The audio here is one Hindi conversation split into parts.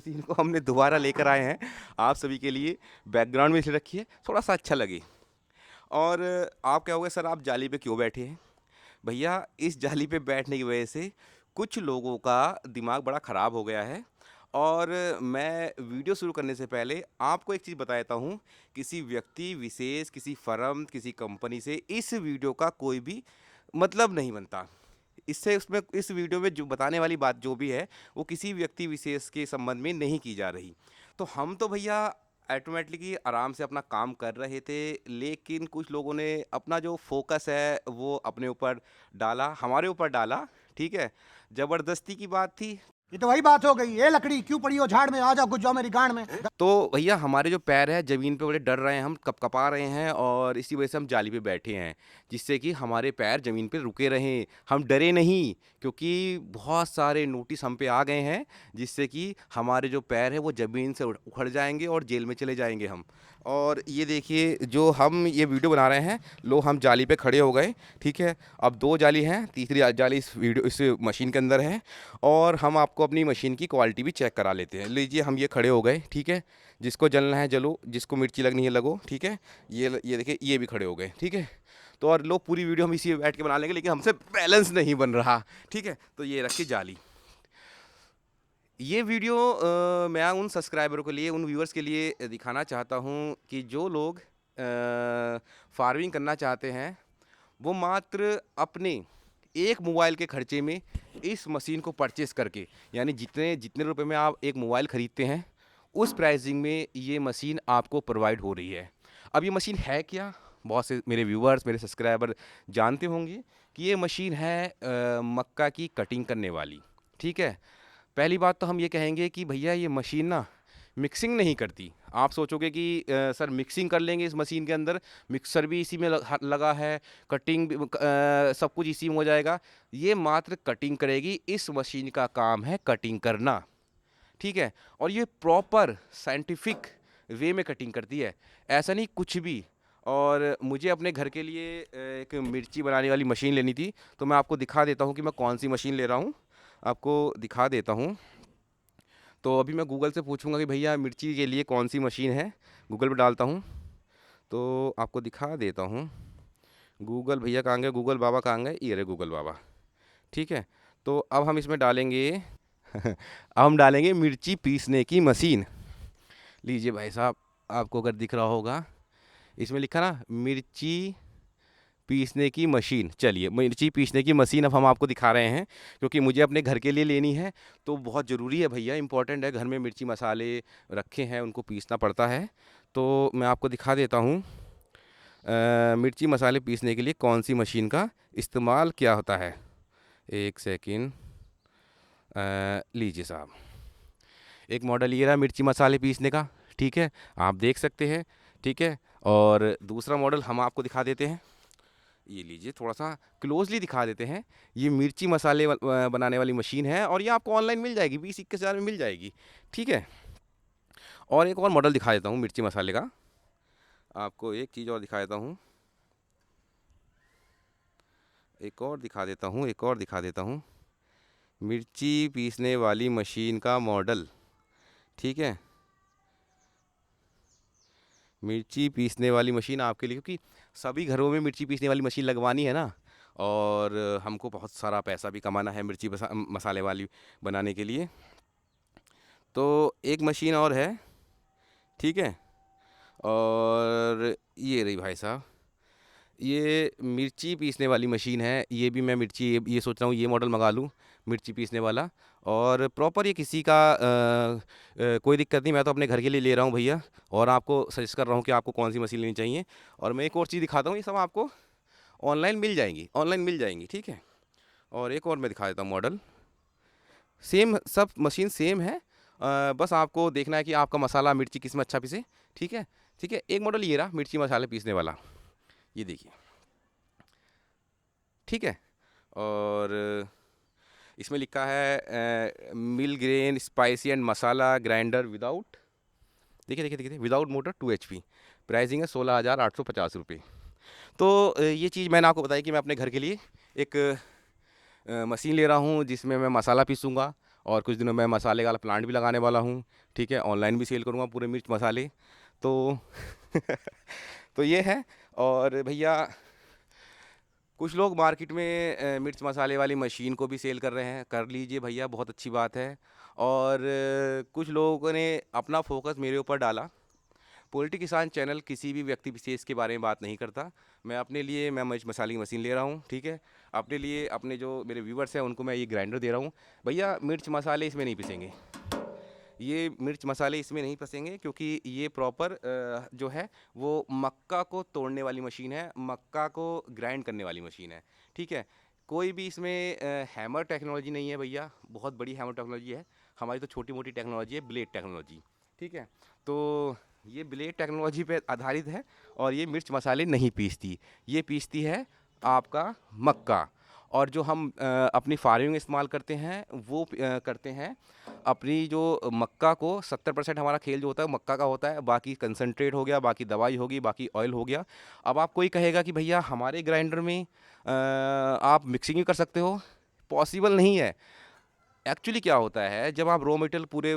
मशीन को हमने दोबारा लेकर आए हैं आप सभी के लिए। बैकग्राउंड में इसलिए रखी है थोड़ा सा अच्छा लगे। और आप क्या होगा सर, आप जाली पे क्यों बैठे हैं? भैया इस जाली पे बैठने की वजह से कुछ लोगों का दिमाग बड़ा ख़राब हो गया है। और मैं वीडियो शुरू करने से पहले आपको एक चीज़ बता देता हूँ, किसी व्यक्ति विशेष, किसी फर्म, किसी कंपनी से इस वीडियो का कोई भी मतलब नहीं बनता। इससे उसमें इस वीडियो में जो बताने वाली बात जो भी है वो किसी व्यक्ति विशेष के संबंध में नहीं की जा रही। तो हम तो भैया ऑटोमेटिकली आराम से अपना काम कर रहे थे, लेकिन कुछ लोगों ने अपना जो फोकस है वो अपने ऊपर डाला, हमारे ऊपर डाला। ठीक है, ज़बरदस्ती की बात थी। ये तो वही बात हो गई। ये लकड़ी क्यों पड़ी हो झाड़ में, आ जाओ घुस जाओ मेरी गांड में। तो भैया हमारे जो पैर है ज़मीन पे बड़े डर रहे हैं, हम कपकपा रहे हैं और इसी वजह से हम जाली पे बैठे हैं, जिससे कि हमारे पैर ज़मीन पे रुके रहें, हम डरे नहीं। क्योंकि बहुत सारे नोटिस हम पे आ गए हैं, जिससे कि हमारे जो पैर है वो ज़मीन से उखड़ जाएंगे और जेल में चले जाएंगे हम। और ये देखिए जो हम ये वीडियो बना रहे हैं, लो हम जाली पे खड़े हो गए। ठीक है, अब 2 जाली हैं, तीसरी जाली इस मशीन के अंदर है। और हम आपको अपनी मशीन की क्वालिटी भी चेक करा लेते हैं। लीजिए हम ये खड़े हो गए। ठीक है, जिसको जलना है जलो, जिसको मिर्ची लगनी है लगो। ठीक है, ये देखिए ये भी खड़े हो गए। ठीक है, तो और लोग पूरी वीडियो हम इसी में बैठ के बना लेंगे, लेकिन हमसे बैलेंस नहीं बन रहा। ठीक है, तो ये रखी जाली। ये वीडियो मैं उन सब्सक्राइबरों के लिए, उन व्यूअर्स के लिए दिखाना चाहता हूँ कि जो लोग फार्मिंग करना चाहते हैं, वो मात्र अपने एक मोबाइल के खर्चे में इस मशीन को परचेस करके, यानी जितने जितने रुपए में आप एक मोबाइल ख़रीदते हैं, उस प्राइसिंग में ये मशीन आपको प्रोवाइड हो रही है। अब ये मशीन है क्या? बहुत से मेरे व्यूअर्स, मेरे सब्सक्राइबर जानते होंगे कि ये मशीन है मक्का की कटिंग करने वाली। ठीक है, पहली बात तो हम ये कहेंगे कि भैया ये मशीन ना मिक्सिंग नहीं करती। आप सोचोगे कि सर मिक्सिंग कर लेंगे इस मशीन के अंदर, मिक्सर भी इसी में लगा है, कटिंग भी सब कुछ इसी में हो जाएगा। ये मात्र कटिंग करेगी, इस मशीन का काम है कटिंग करना। ठीक है, और ये प्रॉपर साइंटिफिक वे में कटिंग करती है, ऐसा नहीं कुछ भी। और मुझे अपने घर के लिए एक मिर्ची बनाने वाली मशीन लेनी थी, तो मैं आपको दिखा देता हूँ कि मैं कौन सी मशीन ले रहा हूँ, आपको दिखा देता हूँ। तो अभी मैं गूगल से पूछूंगा कि भैया मिर्ची के लिए कौन सी मशीन है, गूगल पे डालता हूँ तो आपको दिखा देता हूँ। गूगल भैया कहाँ गए, गूगल बाबा कहाँ गए, ये रहे गूगल बाबा। ठीक है, तो अब हम इसमें डालेंगे अब हम डालेंगे मिर्ची पीसने की मशीन। लीजिए भाई साहब, आपको अगर दिख रहा होगा इसमें लिखा ना मिर्ची पीसने की मशीन। चलिए मिर्ची पीसने की मशीन अब हम आपको दिखा रहे हैं, क्योंकि मुझे अपने घर के लिए लेनी है, तो बहुत ज़रूरी है भैया, इंपॉर्टेंट है। घर में मिर्ची मसाले रखे हैं, उनको पीसना पड़ता है। तो मैं आपको दिखा देता हूँ मिर्ची मसाले पीसने के लिए कौन सी मशीन का इस्तेमाल क्या होता है। एक सेकेंड, लीजिए साहब, एक मॉडल ये रहा मिर्ची मसाले पीसने का। ठीक है, आप देख सकते हैं। ठीक है, और दूसरा मॉडल हम आपको दिखा देते हैं, ये लीजिए, थोड़ा सा क्लोजली दिखा देते हैं। ये मिर्ची मसाले बनाने वाली मशीन है, और ये आपको ऑनलाइन मिल जाएगी, 20-21 हज़ार में मिल जाएगी। ठीक है, और एक और मॉडल दिखा देता हूँ मिर्ची मसाले का, आपको एक चीज़ और दिखा देता हूँ, एक और दिखा देता हूँ, एक और दिखा देता हूँ मिर्ची पीसने वाली मशीन का मॉडल। ठीक है, मिर्ची पीसने वाली मशीन आपके लिए, क्योंकि सभी घरों में मिर्ची पीसने वाली मशीन लगवानी है ना, और हमको बहुत सारा पैसा भी कमाना है मिर्ची मसाले वाली बनाने के लिए। तो एक मशीन और है। ठीक है, और ये रही भाई साहब, ये मिर्ची पीसने वाली मशीन है। ये भी मैं मिर्ची ये सोच रहा हूँ ये मॉडल मंगा लूँ, मिर्ची पीसने वाला। और प्रॉपर ये किसी का कोई दिक्कत नहीं, मैं तो अपने घर के लिए ले रहा हूँ भैया, और आपको सजेस्ट कर रहा हूँ कि आपको कौन सी मशीन लेनी चाहिए। और मैं एक और चीज़ दिखाता हूँ, ये सब आपको ऑनलाइन मिल जाएंगी, ऑनलाइन मिल जाएंगी। ठीक है, और एक और मैं दिखा देता हूँ मॉडल, सेम सब मशीन सेम है, बस आपको देखना है कि आपका मसाला मिर्ची किस में अच्छा पीसे। ठीक है, ठीक है, एक मॉडल ये रहा मिर्ची मसाले पीसने वाला, ये देखिए। ठीक है, और इसमें लिखा है mill grain spicy and masala grinder without, देखिए देखिए देखिए, विदाउट मोटर 2 HP, प्राइसिंग है 16,850 रुपये। तो ये चीज़ मैंने आपको बताई कि मैं अपने घर के लिए एक मशीन ले रहा हूँ, जिसमें मैं मसाला पीसूँगा, और कुछ दिनों में मसाले वाला प्लांट भी लगाने वाला हूँ, ठीक है। ऑनलाइन भी सेल करूँगा पूरे मिर्च मसाले। तो तो ये है। और भैया कुछ लोग मार्केट में मिर्च मसाले वाली मशीन को भी सेल कर रहे हैं, कर लीजिए भैया, बहुत अच्छी बात है। और कुछ लोगों ने अपना फोकस मेरे ऊपर डाला। पोल्ट्री किसान चैनल किसी भी व्यक्ति विशेष के बारे में बात नहीं करता। मैं अपने लिए मैं मिर्च मसाले की मशीन ले रहा हूँ, ठीक है। अपने लिए, अपने जो मेरे व्यूवर्स हैं उनको मैं ये ग्राइंडर दे रहा हूँ। भैया मिर्च मसाले इसमें नहीं पिसेंगे, ये मिर्च मसाले इसमें नहीं फंसेंगे, क्योंकि ये प्रॉपर जो है वो मक्का को तोड़ने वाली मशीन है, मक्का को ग्राइंड करने वाली मशीन है, ठीक है। कोई भी इसमें हैमर टेक्नोलॉजी नहीं है भैया, बहुत बड़ी हैमर टेक्नोलॉजी है। हमारी तो छोटी मोटी टेक्नोलॉजी है, ब्लेड टेक्नोलॉजी, ठीक है। तो ये ब्लेड टेक्नोलॉजी पे आधारित है और ये मिर्च मसाले नहीं पीसती, ये पीसती है आपका मक्का। और जो हम अपनी फार्मिंग में इस्तेमाल करते हैं वो करते हैं अपनी जो मक्का को 70% हमारा खेल जो होता है मक्का का होता है, बाकी कंसनट्रेट हो गया, बाकी दवाई होगी, बाकी ऑयल हो गया। अब आप कोई कहेगा कि भैया हमारे ग्राइंडर में आप मिक्सिंग भी कर सकते हो, पॉसिबल नहीं है। एक्चुअली क्या होता है, जब आप रॉ मटेरियल पूरे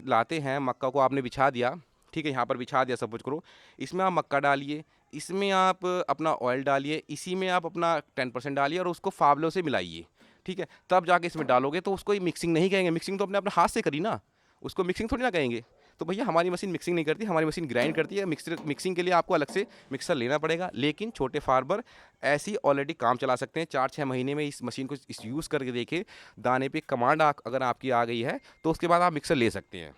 लाते हैं, मक्का को आपने बिछा दिया, ठीक है, यहाँ पर बिछा दिया सब कुछ करो, इसमें आप मक्का डालिए, इसमें आप अपना ऑयल डालिए, इसी में आप अपना 10% डालिए और उसको फावलों से मिलाइए, ठीक है। तब जाके इसमें डालोगे तो उसको मिक्सिंग नहीं कहेंगे, मिक्सिंग तो अपने अपने हाथ से करी ना, उसको मिक्सिंग थोड़ी ना कहेंगे। तो भैया हमारी मशीन मिक्सिंग नहीं करती, हमारी मशीन ग्राइंड करती है। मिक्सिंग के लिए आपको अलग से मिक्सर लेना पड़ेगा, लेकिन छोटे फार्मर ऐसी ऑलरेडी काम चला सकते हैं। 4-6 महीने में इस मशीन को इस यूज़ करके देखे, दाने पे कमांड अगर आपकी आ गई है तो उसके बाद आप मिक्सर ले सकते हैं।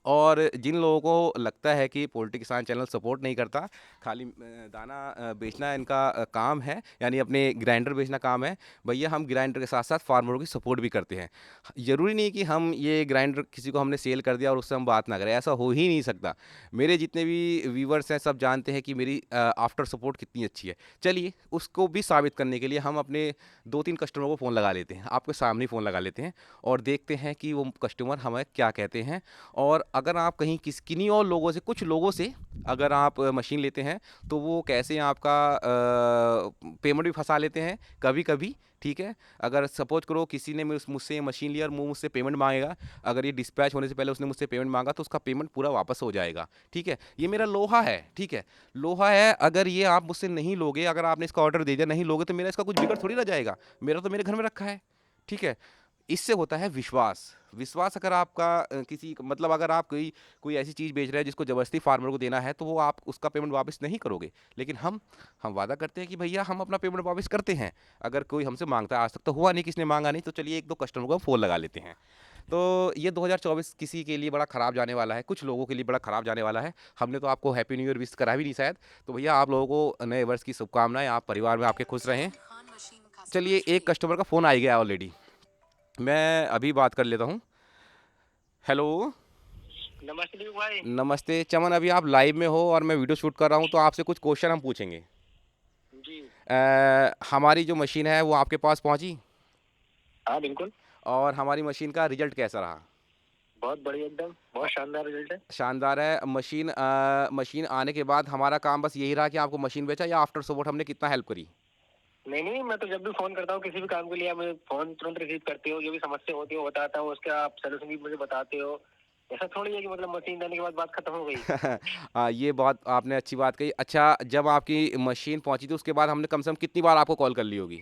और जिन लोगों को लगता है कि पोल्ट्री किसान चैनल सपोर्ट नहीं करता, खाली दाना बेचना इनका काम है, यानी अपने ग्राइंडर बेचना काम है, भैया हम ग्राइंडर के साथ साथ फार्मरों की सपोर्ट भी करते हैं। ज़रूरी नहीं कि हम ये ग्राइंडर किसी को हमने सेल कर दिया और उससे हम बात ना करें, ऐसा हो ही नहीं सकता। मेरे जितने भी व्यूवर्स हैं सब जानते हैं कि मेरी आफ्टर सपोर्ट कितनी अच्छी है। चलिए उसको भी साबित करने के लिए हम अपने 2-3 कस्टमरों को फ़ोन लगा लेते हैं, आपके सामने फ़ोन लगा लेते हैं और देखते हैं कि वो कस्टमर हमें क्या कहते हैं। और अगर आप कहीं किन्हीं और लोगों से, कुछ लोगों से अगर आप मशीन लेते हैं तो वो कैसे आपका पेमेंट भी फंसा लेते हैं कभी कभी, ठीक है। अगर सपोज करो किसी ने मुझसे मशीन लिया और वो मुझसे पेमेंट मांगेगा, अगर ये डिस्पैच होने से पहले उसने मुझसे पेमेंट मांगा तो उसका पेमेंट पूरा वापस हो जाएगा, ठीक है। ये मेरा लोहा है, ठीक है, लोहा है। अगर ये आप मुझसे नहीं लोगे, अगर आपने इसका ऑर्डर दे दिया नहीं लोगे तो मेरा इसका कुछ बिगड़ थोड़ी ना जाएगा, मेरा तो मेरे घर में रखा है, ठीक है। इससे होता है विश्वास। विश्वास अगर आपका किसी मतलब अगर आप कोई कोई ऐसी चीज़ बेच रहे हैं जिसको ज़बरदस्ती फार्मर को देना है तो वो आप उसका पेमेंट वापस नहीं करोगे, लेकिन हम वादा करते हैं कि भैया हम अपना पेमेंट वापस करते हैं। अगर कोई हमसे मांगता है, आज तक तो हुआ नहीं, किसने मांगा नहीं, तो चलिए 1-2 कस्टमर को हम फ़ोन लगा लेते हैं। तो ये 2024 किसी के लिए बड़ा ख़राब जाने वाला है, कुछ लोगों के लिए बड़ा ख़राब जाने वाला है। हमने तो आपको हैप्पी न्यू ईयर विश करा भी नहीं शायद। तो भैया आप लोगों को नए वर्ष की शुभकामनाएं, आप परिवार में आपके खुश रहें। चलिए एक कस्टमर का फ़ोन आ गया ऑलरेडी, मैं अभी बात कर लेता हूँ। हेलो। नमस्ते दीपक भाई। नमस्ते चमन, अभी आप लाइव में हो और मैं वीडियो शूट कर रहा हूँ तो आपसे कुछ क्वेश्चन हम पूछेंगे। जी। हमारी जो मशीन है वो आपके पास पहुँची हाँ बिल्कुल। और हमारी मशीन का रिजल्ट कैसा रहा? बहुत बढ़िया, एकदम बहुत शानदार रिजल्ट है। शानदार है। मशीन आने के बाद हमारा काम बस यही रहा कि आपको मशीन बेचा, या आफ्टर सपोर्ट हमने कितना हेल्प करी? नहीं नहीं, मैं तो जब भी फोन करता हूँ किसी भी काम के लिए, आप मुझे फोन तुरंत रिसीव करते हो, जो भी समस्या होती है वो बताता हूँ, उसका आप सोल्यूशन भी मुझे बताते हो। ऐसा थोड़ी है कि मतलब मशीन आने के बाद बात खत्म हो गई। ये बहुत आपने अच्छी बात कही। अच्छा, जब आपकी मशीन पहुंची थी उसके बाद हमने कम से कम कितनी बार आपको कॉल कर ली होगी?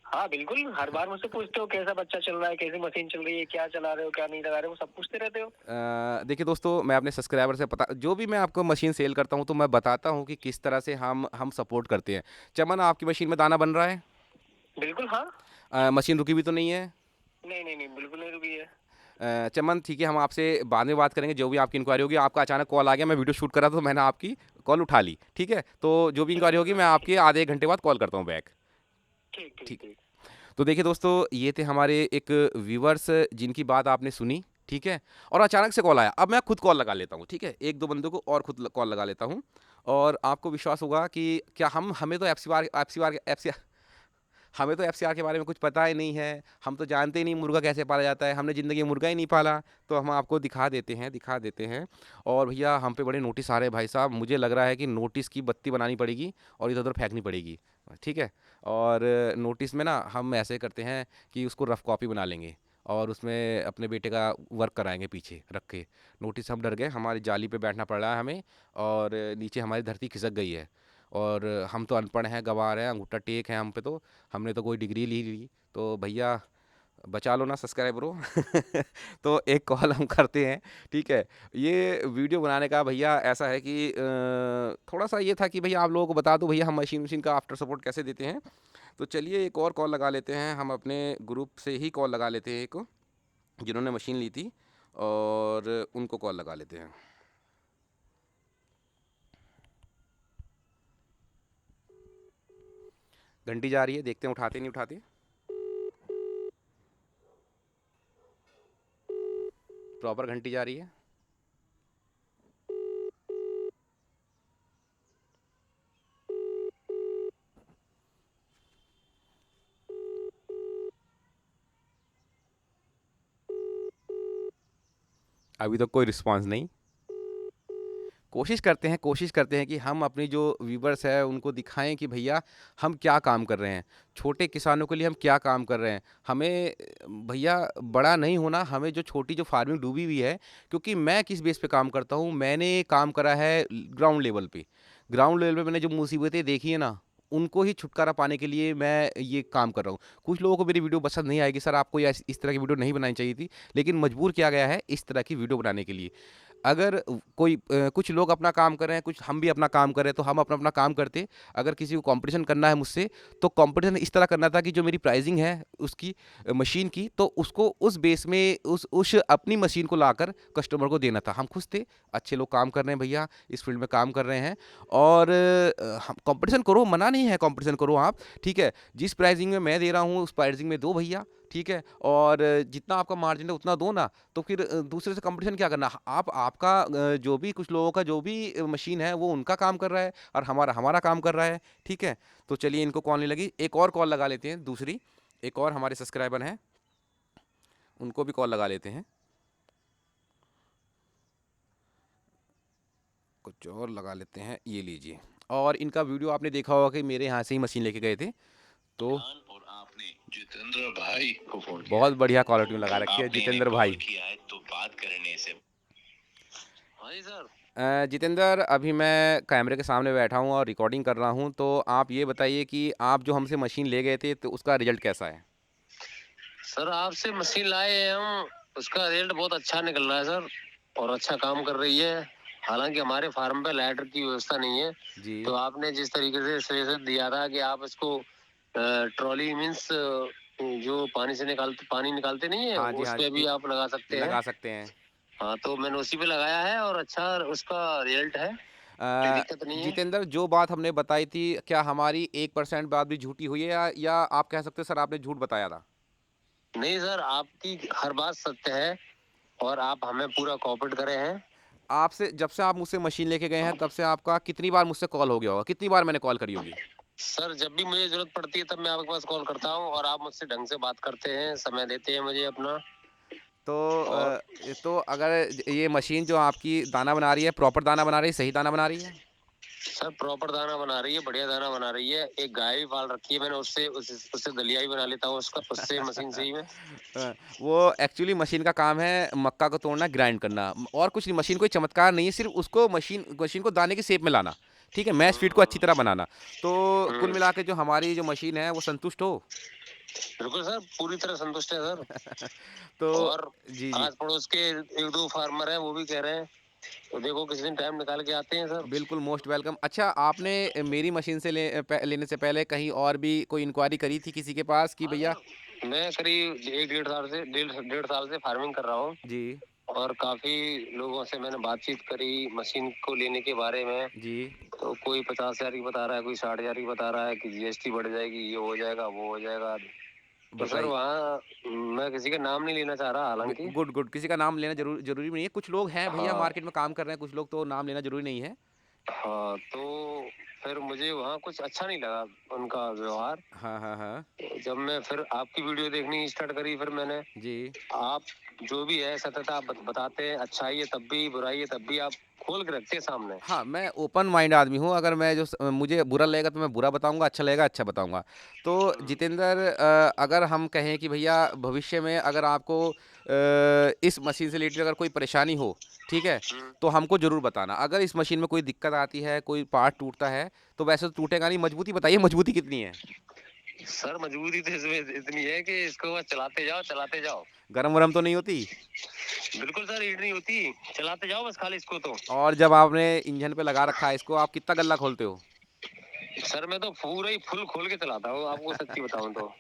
हाँ बिल्कुल, हर बार मुझसे पूछते हो कैसा बच्चा चल रहा है, कैसी मशीन चल रही है, क्या चला रहे हो, क्या नहीं लगा रहे हो, सब पूछते रहते हो। देखिए दोस्तों, मैं अपने सब्सक्राइबर से जो भी मैं आपको मशीन सेल करता हूं तो मैं बताता हूं कि किस तरह से हम सपोर्ट करते हैं। चमन, आपकी मशीन में दाना बन रहा है? बिल्कुल हाँ। मशीन रुकी भी तो नहीं है? नहीं नहीं नहीं, बिल्कुल नहीं रुकी है। चमन ठीक है, हम आपसे बाद में बात करेंगे, जो भी आपकी इंक्वायरी होगी। आपका अचानक कॉल आ गया, मैं वीडियो शूट कर रहा था तो मैंने आपकी कॉल उठा ली, ठीक है। तो जो भी इंक्वायरी होगी मैं आपके आधे 1 घंटे बाद कॉल करता हूँ बैक। ठीक ठीक ठीक। ठीक। तो देखिए दोस्तों, ये थे हमारे एक व्यूवर्स जिनकी बात आपने सुनी, ठीक है। और अचानक से कॉल आया। अब मैं खुद कॉल लगा लेता हूँ, ठीक है, 1-2 बंदों को और खुद कॉल लगा लेता हूँ। और आपको विश्वास होगा कि क्या हमें तो हमें तो एफसीआर के बारे में कुछ पता ही नहीं है। हम तो जानते ही नहीं मुर्गा कैसे पाला जाता है, हमने ज़िंदगी में मुर्गा ही नहीं पाला। तो हम आपको दिखा देते हैं। और भैया हम पे बड़े नोटिस आ रहे हैं भाई साहब, मुझे लग रहा है कि नोटिस की बत्ती बनानी पड़ेगी और इधर उधर फेंकनी पड़ेगी, ठीक है। और नोटिस में ना हम ऐसे करते हैं कि उसको रफ कॉपी बना लेंगे, और उसमें अपने बेटे का वर्क कराएंगे पीछे रख के। नोटिस से हम डर गए, हमारी जाली पे बैठना पड़ रहा है हमें, और नीचे हमारी धरती खिसक गई है। और हम तो अनपढ़ हैं, गँवार हैं, अंगूठा टेक है हम पे, तो हमने तो कोई डिग्री ली ली, तो भैया बचा लो ना सब्सक्राइबरों। तो एक कॉल हम करते हैं, ठीक है। ये वीडियो बनाने का भैया ऐसा है कि थोड़ा सा ये था कि भैया आप लोगों को बता दूं भैया हम मशीन मशीन का आफ्टर सपोर्ट कैसे देते हैं। तो चलिए एक और कॉल लगा लेते हैं, हम अपने ग्रुप से ही कॉल लगा लेते हैं, एक जिन्होंने मशीन ली थी, और उनको कॉल लगा लेते हैं। घंटी जा रही है, देखते हैं उठाते नहीं उठाते। प्रॉपर घंटी जा रही है। अभी तो कोई रिस्पांस नहीं। कोशिश करते हैं कि हम अपनी जो व्यूवर्स है उनको दिखाएं कि भैया हम क्या काम कर रहे हैं, छोटे किसानों के लिए हम क्या काम कर रहे हैं। हमें भैया बड़ा नहीं होना, हमें जो छोटी जो फार्मिंग डूबी हुई है, क्योंकि मैं किस बेस पे काम करता हूँ, मैंने काम करा है ग्राउंड लेवल पे। ग्राउंड लेवल पे मैंने जो मुसीबतें देखी है ना, उनको ही छुटकारा पाने के लिए मैं ये काम कर रहा हूँ। कुछ लोगों को मेरी वीडियो पसंद नहीं आएगी, सर आपको इस तरह की वीडियो नहीं बनानी चाहिए थी, लेकिन मजबूर किया गया है इस तरह की वीडियो बनाने के लिए। अगर कोई कुछ लोग अपना काम कर रहे हैं, कुछ हम भी अपना काम कर रहे हैं, तो हम अपना अपना काम करते। अगर किसी को कंपटीशन करना है मुझसे, तो कंपटीशन इस तरह करना था कि जो मेरी प्राइसिंग है उसकी मशीन की, तो उसको उस बेस में उस अपनी मशीन को लाकर कस्टमर को देना था। हम खुश थे, अच्छे लोग काम कर रहे हैं भैया, इस फील्ड में काम कर रहे हैं, और हम कंपटीशन करो, मना नहीं है, कंपटीशन करो आप, ठीक है। जिस प्राइसिंग में मैं दे रहा हूँ उस प्राइसिंग में दो भैया, ठीक है। और जितना आपका मार्जिन है उतना दो ना, तो फिर दूसरे से कंपटीशन क्या करना। आप आपका जो भी कुछ लोगों का जो भी मशीन है वो उनका काम कर रहा है, और हमारा हमारा काम कर रहा है, ठीक है। तो चलिए इनको कॉल नहीं लगी, एक और कॉल लगा लेते हैं दूसरी। एक और हमारे सब्सक्राइबर हैं, उनको भी कॉल लगा लेते हैं। कुछ और लगा लेते हैं, ये लीजिए। और इनका वीडियो आपने देखा होगा कि मेरे यहाँ से ही मशीन लेके गए थे, तो और आपने जितेंद्र भाई को फोन किया बहुत है। बढ़िया कॉलर ट्यून लगा रखी है आपने जितेंद्र इन्हें भाई। कॉल किया है तो बात करने से। हाँ जी सर। जितेंद्र, अभी मैं कैमरे के सामने बैठा हूँ और रिकॉर्डिंग कर रहा हूँ, तो आप ये बताइए कि आप जो हमसे मशीन ले गए थे तो उसका रिजल्ट कैसा है। सर आपसे मशीन लाए हैं हम, उसका रिजल्ट बहुत अच्छा निकल रहा है सर, और अच्छा काम कर रही है। हालांकि हमारे फार्म पे लाइटर की व्यवस्था नहीं है, जी तो आपने जिस तरीके से सजेशन दिया था कि आप इसको ट्रॉली मीन्स जो पानी निकालते नहीं है, हाँ जी, उस हाँ पे भी जी, आप लगा सकते हैं। लगा सकते हैं। हाँ, तो मैंने उसी पे लगाया है और अच्छा उसका रिजल्ट है, कोई अ, दिक्कत नहीं है। जितेंद्र, जो बात हमने बताई थी, क्या हमारी 1% बात भी झूठी हुई है, या आप कह सकते हैं सर आपने झूठ बताया था। नहीं सर, आपकी हर बात सत्य है और आप हमें पूरा कोऑपरेट करे हैं। आपसे जब से आप मुझसे मशीन लेके गए हैं तब से आपका कितनी बार मुझसे कॉल हो गया होगा, कितनी बार मैंने कॉल करी होगी। सर जब भी मुझे जरूरत पड़ती है तब मैं आपके पास कॉल करता हूँ और आप मुझसे ढंग से बात करते हैं, समय देते हैं मुझे अपना। तो और तो अगर ये मशीन जो आपकी दाना बना रही है, प्रॉपर दाना बना रही है, सही दाना बना रही है। सर प्रॉपर दाना बना रही है, बढ़िया दाना बना रही है। एक गाय भी पाल रखी है मैंने, उससे दलिया भी बना लेता हूँ उसका, उससे मशीन से ही मैं। वो एक्चुअली मशीन का काम है मक्का को तोड़ना, ग्राइंड करना, और कुछ नहीं। मशीन कोई चमत्कार नहीं है, सिर्फ उसको मशीन मशीन को दाने की शेप में लाना, ठीक है, मैश फीड को अच्छी तरह बनाना। तो कुल हम्म, मिला के जो हमारी जो मशीन है वो संतुष्ट हो। बिल्कुल सर, पूरी तरह संतुष्ट है सर। तो और जी जी, आस पड़ोस के एक दो फार्मर हैं, वो भी कह रहे हैं, तो देखो किसी दिन टाइम निकाल के आते हैं सर। बिल्कुल मोस्ट वेलकम। अच्छा, आपने मेरी मशीन से लेने से पहले कहीं और भी कोई इंक्वायरी करी थी किसी के पास कि हाँ भैया। सर, मैं करीब एक डेढ़ साल से फार्मिंग कर रहा हूँ, जी और काफी लोगों से मैंने बातचीत करी मशीन को लेने के बारे में। जी, तो कोई 50,000 की बता रहा है, कोई 60,000 की बता रहा है कि जीएसटी बढ़ जाएगी, ये हो जाएगा वो हो जाएगा। तो सर बताइए। वहाँ मैं किसी का नाम नहीं लेना चाह रहा, हालांकि। गुड गुड, किसी का नाम लेना जरूरी नहीं है। कुछ लोग हैं भैया हाँ मार्केट में काम कर रहे हैं, कुछ लोग, तो नाम लेना जरूरी नहीं है। हाँ, तो फिर मुझे वहाँ कुछ अच्छा नहीं लगा उनका व्यवहार। हाँ हाँ हाँ। जब मैं फिर आपकी वीडियो देखनी स्टार्ट करी, फिर मैंने, जी आप जो भी है सतत आप बताते हैं, अच्छाई है तब भी, बुराई है तब भी, आप खोल के रखते हैं सामने। हाँ, मैं ओपन माइंड आदमी हूँ। अगर मैं मुझे बुरा लगेगा तो मैं बुरा बताऊँगा, अच्छा लगेगा अच्छा बताऊँगा। तो जितेंद्र, अगर हम कहें कि भैया भविष्य में अगर आपको इस मशीन से रिलेटेड अगर कोई परेशानी हो, ठीक है? तो हमको ज़रूर बताना। अगर इस मशीन में कोई दिक्कत आती है, कोई पार्ट टूटता है, तो वैसे तो टूटेगा नहीं, मजबूती बताइए मजबूती कितनी है? सर मजबूरी तो इसमें इतनी है कि इसको बस चलाते जाओ। गरम-वरम तो नहीं होती? बिल्कुल सर, हीट नहीं होती, चलाते जाओ बस खाली इसको तो। और जब आपने इंजन पे लगा रखा है इसको, आप कितना गल्ला खोलते हो? सर मैं तो पूरा ही फुल खोल के चलाता हूँ, आपको सच्ची बताऊँ तो।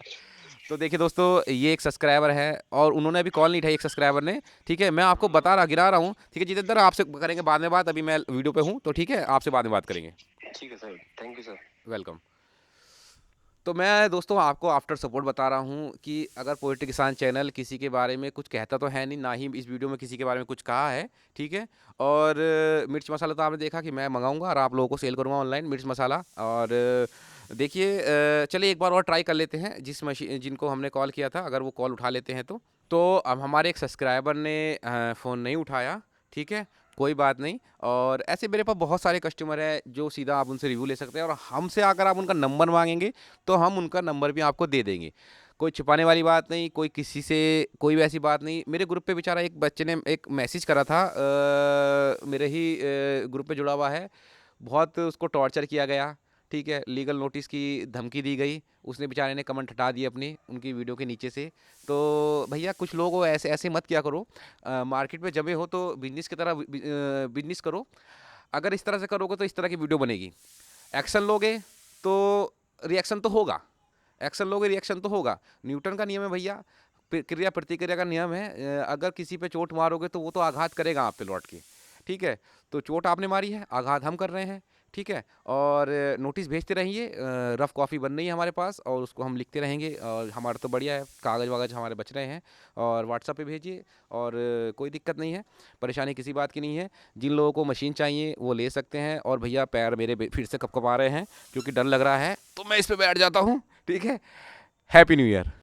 तो देखिए दोस्तों, ये एक सब्सक्राइबर है और उन्होंने अभी कॉल नहीं उठाई, एक सब्सक्राइबर ने, ठीक है? मैं आपको गिरा रहा हूँ, ठीक है जितेंद्र? आपसे करेंगे बाद में बात, अभी मैं वीडियो पे हूँ, तो ठीक है? आपसे बाद में बात करेंगे। ठीक है sir, thank you sir. Welcome. तो मैं दोस्तों आपको आफ्टर सपोर्ट बता रहा हूँ कि अगर पोएट्री किसान चैनल किसी के बारे में कुछ कहता तो है नहीं, ना ही इस वीडियो में किसी के बारे में कुछ कहा है, ठीक है? और मिर्च मसाला तो आपने देखा कि मैं मंगाऊंगा और आप लोगों को सेल करूंगा ऑनलाइन मिर्च मसाला। और देखिए, चलिए एक बार और ट्राई कर लेते हैं जिस मशीन जिनको हमने कॉल किया था, अगर वो कॉल उठा लेते हैं तो अब हमारे एक सब्सक्राइबर ने फ़ोन नहीं उठाया, ठीक है? कोई बात नहीं। और ऐसे मेरे पास बहुत सारे कस्टमर हैं जो सीधा आप उनसे रिव्यू ले सकते हैं, और हमसे अगर आप उनका नंबर मांगेंगे तो हम उनका नंबर भी आपको दे देंगे। कोई छिपाने वाली बात नहीं, कोई किसी से कोई वैसी बात नहीं। मेरे ग्रुप पे बेचारा एक बच्चे ने एक मैसेज करा था, मेरे ही ग्रुप पे जुड़ा हुआ है, बहुत उसको टॉर्चर किया गया, ठीक है? लीगल नोटिस की धमकी दी गई, उसने बेचारे ने कमेंट हटा दिए अपनी उनकी वीडियो के नीचे से। तो भैया कुछ लोग हो ऐसे ऐसे मत किया करो। मार्केट में जमे हो तो बिजनेस की तरह बिजनेस करो। अगर इस तरह से करोगे तो इस तरह की वीडियो बनेगी। एक्शन लोगे तो रिएक्शन तो होगा, एक्शन लोगे रिएक्शन तो होगा। न्यूटन का नियम है भैया, क्रिया प्रतिक्रिया का नियम है। अगर किसी पे चोट मारोगे तो वो तो आघात करेगा आप पे लौट के, ठीक है? तो चोट आपने मारी है, आघात हम कर रहे हैं, ठीक है? और नोटिस भेजते रहिए, रफ़ कॉपी बन रही है हमारे पास और उसको हम लिखते रहेंगे। और हमारा तो बढ़िया है, कागज़ वागज़ हमारे बच रहे हैं। और व्हाट्सएप पे भेजिए, और कोई दिक्कत नहीं है, परेशानी किसी बात की नहीं है। जिन लोगों को मशीन चाहिए वो ले सकते हैं। और भैया पैर मेरे फिर से कपकपा रहे हैं क्योंकि डर लग रहा है, तो मैं इस पे बैठ जाता हूँ, ठीक है? Happy new year.